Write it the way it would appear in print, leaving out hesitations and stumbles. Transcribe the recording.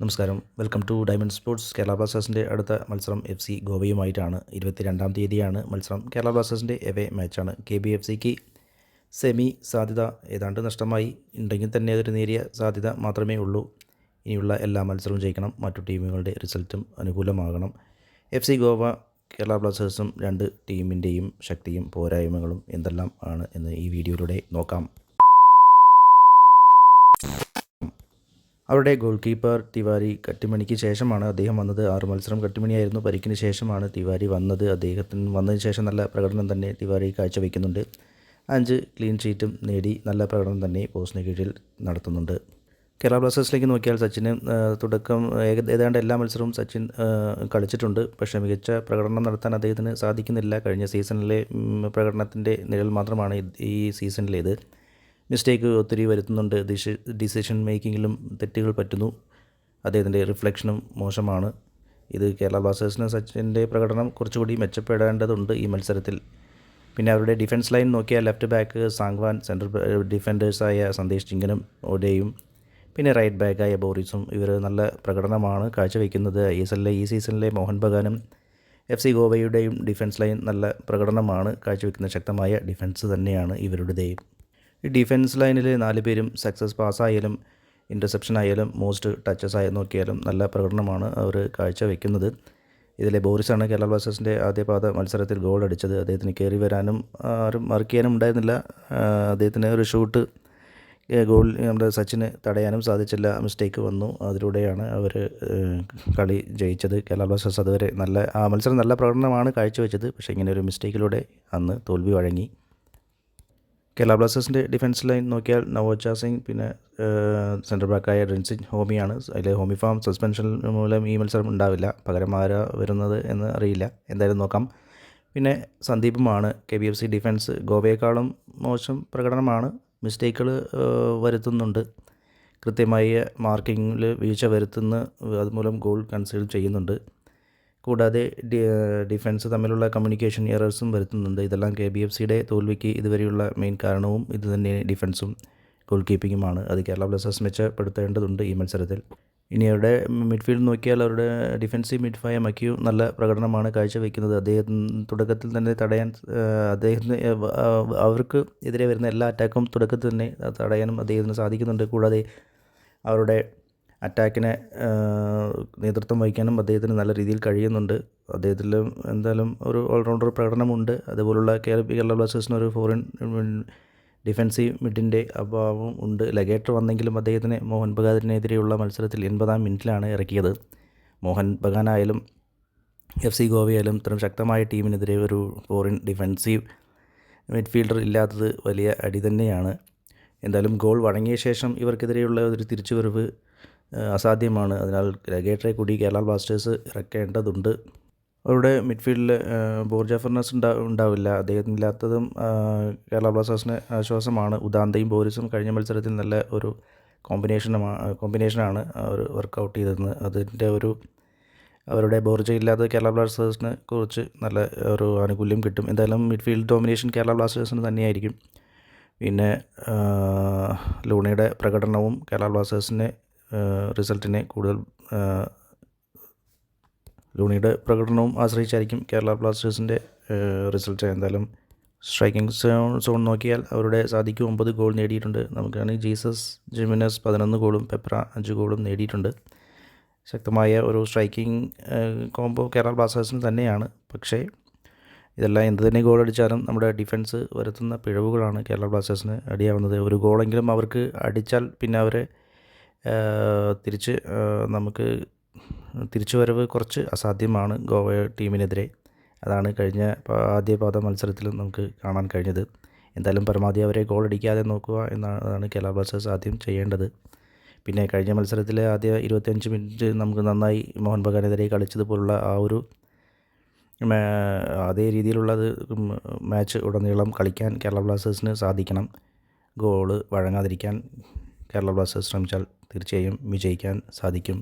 നമസ്കാരം. Welcome to diamond sports. Kerala ബ്ലാസ്റ്റേഴ്സിൻ്റെ അടുത്ത മത്സരം FC ഗോവയുമായിട്ടാണ്. 22-ാം തീയതിയാണ് മത്സരം. കേരള ബ്ലാസ്റ്റേഴ്സിൻ്റെ എവേ മാച്ചാണ്. KBFCക്ക് സെമി സാധ്യത ഏതാണ്ട് നഷ്ടമായി. ഉണ്ടെങ്കിൽ തന്നെ അതൊരു നേരിയ സാധ്യത മാത്രമേ ഉള്ളൂ. ഇനിയുള്ള എല്ലാ മത്സരവും ജയിക്കണം. മറ്റു ടീമുകളുടെ റിസൾട്ടും അനുകൂലമാകണം. FC ഗോവ കേരള ബ്ലാസ്റ്റേഴ്സും രണ്ട് ടീമിൻ്റെയും ശക്തിയും പോരായ്മകളും എന്തെല്ലാം ആണ് എന്ന് ഈ വീഡിയോയിലൂടെ നോക്കാം. അവരുടെ ഗോൾ കീപ്പർ തിവാരി കട്ടിമണിക്ക് ശേഷമാണ് അദ്ദേഹം വന്നത്. 6 മത്സരം കട്ടിമണിയായിരുന്നു. പരിക്കിന് ശേഷമാണ് തിവാരി വന്നത്. അദ്ദേഹത്തിന് വന്നതിന് ശേഷം നല്ല പ്രകടനം തന്നെ തിവാരി കാഴ്ചവെക്കുന്നുണ്ട്. 5 ക്ലീൻ ഷീറ്റും നേടി നല്ല പ്രകടനം തന്നെ പോസ്റ്റിന് കീഴിൽ നടത്തുന്നുണ്ട്. കേരള ബ്ലാസ്റ്റേഴ്സിലേക്ക് നോക്കിയാൽ സച്ചിന് തുടക്കം ഏതാണ്ട് എല്ലാ മത്സരവും സച്ചിൻ കളിച്ചിട്ടുണ്ട്. പക്ഷേ മികച്ച പ്രകടനം നടത്താൻ അദ്ദേഹത്തിന് സാധിക്കുന്നില്ല. കഴിഞ്ഞ സീസണിലെ പ്രകടനത്തിൻ്റെ നിഴൽ മാത്രമാണ് ഈ സീസണിലേത്. മിസ്റ്റേക്ക് ഒത്തിരി വരുത്തുന്നുണ്ട്. ഡിസിഷൻ മേക്കിങ്ങിലും തെറ്റുകൾ പറ്റുന്നു. അദ്ദേഹത്തിൻ്റെ റിഫ്ലക്ഷനും മോശമാണ്. ഇത് കേരള ബ്ലാസ്റ്റേഴ്സിന് സച്ചിൻ്റെ പ്രകടനം കുറച്ചുകൂടി മെച്ചപ്പെടേണ്ടതുണ്ട് ഈ മത്സരത്തിൽ. പിന്നെ അവരുടെ ഡിഫൻസ് ലൈൻ നോക്കിയാൽ ലെഫ്റ്റ് ബാക്ക് സാങ്വാൻ, സെൻട്രൽ ഡിഫൻഡേഴ്സായ സന്ദേശ് ചിങ്ങനും ഓഡയും, പിന്നെ റൈറ്റ് ബാക്കായ ബോറിസും ഇവർ നല്ല പ്രകടനമാണ് കാഴ്ചവെക്കുന്നത്. ഈ സീസണിലെ മോഹൻ ബഗാനും FC ഗോവയുടെയും ഡിഫൻസ് ലൈൻ നല്ല പ്രകടനമാണ് കാഴ്ചവെക്കുന്നത്. ശക്തമായ ഡിഫൻസ് തന്നെയാണ് ഇവരുടേയും. ഈ ഡിഫൻസ് ലൈനിൽ 4 പേരും സക്സസ് പാസ്സായാലും ഇൻ്റർസെപ്ഷൻ ആയാലും മോസ്റ്റ് ടച്ചസ് ആയി നോക്കിയാലും നല്ല പ്രകടനമാണ് അവർ കാഴ്ചവെക്കുന്നത്. ഇതിലെ ബോറിസാണ് കേരള ബ്ലാസ്റ്റേഴ്സിൻ്റെ ആദ്യ പാദ മത്സരത്തിൽ ഗോൾ അടിച്ചത്. അദ്ദേഹത്തിന് കയറി വരാനും ആരും മാർക്ക് ചെയ്യാനും ഉണ്ടായിരുന്നില്ല. അദ്ദേഹത്തിന് ഒരു ഷൂട്ട് ഗോൾ നമ്മുടെ സച്ചിന് തടയാനും സാധിച്ചില്ല. മിസ്റ്റേക്ക് വന്നു. അതിലൂടെയാണ് അവർ കളി ജയിച്ചത്. കേരള ബ്ലാസ്റ്റേഴ്സ് അതുവരെ ആ മത്സരം നല്ല പ്രകടനമാണ് കാഴ്ചവെച്ചത്. പക്ഷേ ഇങ്ങനെ ഒരു മിസ്റ്റേക്കിലൂടെ അന്ന് തോൽവി വഴങ്ങി. കേരള ബ്ലാസ്റ്റേഴ്സിൻ്റെ ഡിഫൻസ് ലൈൻ നോക്കിയാൽ നവോച്ച സിംഗ്, പിന്നെ സെൻട്രൽ ബാക്കായ റിൻസിൻ ഹോമിയാണ്. അതിൽ ഹോമി ഫാം സസ്പെൻഷൻ മൂലം ഈ മത്സരം ഉണ്ടാവില്ല. പകരം ആരാ വരുന്നത് എന്ന് അറിയില്ല. എന്തായാലും നോക്കാം. പിന്നെ സന്ദീപുമാണ്. KBFC ഡിഫൻസ് ഗോവയെക്കാളും മോശം പ്രകടനമാണ്. മിസ്റ്റേക്കുകൾ വരുത്തുന്നുണ്ട്. കൃത്യമായ മാർക്കിങ്ങിൽ വീഴ്ച വരുത്തുന്ന അതുമൂലം ഗോൾ കൺസീഡ് ചെയ്യുന്നുണ്ട്. കൂടാതെ ഡിഫൻസ് തമ്മിലുള്ള കമ്മ്യൂണിക്കേഷൻ എറേഴ്സും വരുത്തുന്നുണ്ട്. ഇതെല്ലാം KBFCയുടെ തോൽവിക്ക് ഇതുവരെയുള്ള മെയിൻ കാരണവും ഇത് തന്നെ ഡിഫൻസും ഗോൾ കീപ്പിങ്ങുമാണ്. അത് കേരള ബ്ലാസ്റ്റേഴ്സ് മെച്ചപ്പെടുത്തേണ്ടതുണ്ട് ഈ മത്സരത്തിൽ. ഇനി അവരുടെ മിഡ്ഫീൽഡ് നോക്കിയാൽ അവരുടെ ഡിഫൻസീവ് മിഡ്ഫായ മക്യു നല്ല പ്രകടനമാണ് കാഴ്ചവെക്കുന്നത്. അദ്ദേഹം തുടക്കത്തിൽ തന്നെ തടയാൻ അവർക്ക് എതിരെ വരുന്ന എല്ലാ അറ്റാക്കും തുടക്കത്തിൽ തന്നെ തടയാനും അദ്ദേഹത്തിന് സാധിക്കുന്നുണ്ട്. കൂടാതെ അവരുടെ അറ്റാക്കിനെ നേതൃത്വം വഹിക്കാനും അദ്ദേഹത്തിന് നല്ല രീതിയിൽ കഴിയുന്നുണ്ട്. അദ്ദേഹത്തിൽ എന്തായാലും ഒരു ഓൾറൗണ്ടർ പ്രകടനമുണ്ട്. അതുപോലുള്ള കേരള ബ്ലാസ്റ്റേഴ്സിന് ഒരു ഫോറിൻ ഡിഫൻസീവ് മിഡിൻ്റെ അഭാവം ഉണ്ട്. ലഗേറ്റർ വന്നെങ്കിലും അദ്ദേഹത്തിന് മോഹൻ ബഗാനെതിരെയുള്ള മത്സരത്തിൽ 80-ാം മിനിറ്റിലാണ് ഇറക്കിയത്. മോഹൻ ബഗാനായാലും FC ഗോവയായാലും ഇത്തരം ശക്തമായ ടീമിനെതിരെ ഒരു ഫോറിൻ ഡിഫൻസീവ് മിഡ്ഫീൽഡർ ഇല്ലാത്തത് വലിയ അടി തന്നെയാണ്. എന്തായാലും ഗോൾ വഴങ്ങിയ ശേഷം ഇവർക്കെതിരെയുള്ള ഒരു തിരിച്ചുവരവ് അസാധ്യമാണ്. അതിനാൽ ലഗേറ്ററെ കൂടി കേരള ബ്ലാസ്റ്റേഴ്സ് ഇറക്കേണ്ടതുണ്ട്. അവരുടെ മിഡ്ഫീൽഡിൽ ബോർജ ഫെർണാണ്ടസ് ഉണ്ടാവില്ല. അദ്ദേഹത്തിനില്ലാത്തതും കേരള ബ്ലാസ്റ്റേഴ്സിന് ആശ്വാസമാണ്. ഉദാന്തയും ബോറിസും കഴിഞ്ഞ മത്സരത്തിൽ നല്ല ഒരു കോമ്പിനേഷനാണ് അവർ വർക്കൗട്ട് ചെയ്തിരുന്നത്. അതിൻ്റെ അവരുടെ ബോർജ ഇല്ലാത്ത കേരള ബ്ലാസ്റ്റേഴ്സിന് കുറച്ച് നല്ല ഒരു ആനുകൂല്യം കിട്ടും. എന്തായാലും മിഡ്ഫീൽഡ് ഡോമിനേഷൻ കേരള ബ്ലാസ്റ്റേഴ്സിന് തന്നെയായിരിക്കും. പിന്നെ ലൂണയുടെ പ്രകടനവും കേരള ബ്ലാസ്റ്റേഴ്സിൻ്റെ റിസൾട്ടിനെ കൂടുതൽ ലൂണിയുടെ പ്രകടനവും ആശ്രയിച്ചായിരിക്കും കേരള ബ്ലാസ്റ്റേഴ്സിൻ്റെ റിസൾട്ട്. എന്തായാലും സ്ട്രൈക്കിംഗ് സോൺ നോക്കിയാൽ അവരുടെ സാദിഖ് 9 ഗോൾ നേടിയിട്ടുണ്ട്. നമുക്കാണെങ്കിൽ ജീസസ് ജിമിനസ് 11 ഗോളും പെപ്ര 5 ഗോളും നേടിയിട്ടുണ്ട്. ശക്തമായ ഒരു സ്ട്രൈക്കിംഗ് കോംബോ കേരള ബ്ലാസ്റ്റേഴ്സിന് തന്നെയാണ്. പക്ഷേ ഇതെല്ലാം എന്ത് തന്നെ ഗോൾ അടിച്ചാലും നമ്മുടെ ഡിഫൻസ് വരുത്തുന്ന പിഴവുകളാണ് കേരള ബ്ലാസ്റ്റേഴ്സിന് അടിയാവുന്നത്. ഒരു ഗോളെങ്കിലും അവർക്ക് അടിച്ചാൽ പിന്നെ അവരെ നമുക്ക് തിരിച്ചുവരവ് കുറച്ച് അസാധ്യമാണ് ഗോവ ടീമിനെതിരെ. അതാണ് കഴിഞ്ഞ ആദ്യ പാദ മത്സരത്തിലും നമുക്ക് കാണാൻ കഴിഞ്ഞത്. എന്തായാലും പരമാവധി അവരെ ഗോൾ അടിക്കാതെ നോക്കുക എന്നതാണ് കേരള ബ്ലാസ്റ്റേഴ്സ് ആദ്യം ചെയ്യേണ്ടത്. പിന്നെ കഴിഞ്ഞ മത്സരത്തിലെ ആദ്യ 25 മിനിറ്റ് നമുക്ക് നന്നായി മോഹൻ ബഗാനെതിരെ കളിച്ചതുപോലുള്ള ആ ഒരു അതേ രീതിയിലുള്ള മാച്ച് ഉടനീളം കളിക്കാൻ കേരള ബ്ലാസ്റ്റേഴ്സിന് സാധിക്കണം. ഗോള് വഴങ്ങാതിരിക്കാൻ കേരള ബ്ലാസ്റ്റേഴ്സ് ശ്രമിച്ചാൽ തീർച്ചയായും വിജയിക്കാൻ സാധിക്കും.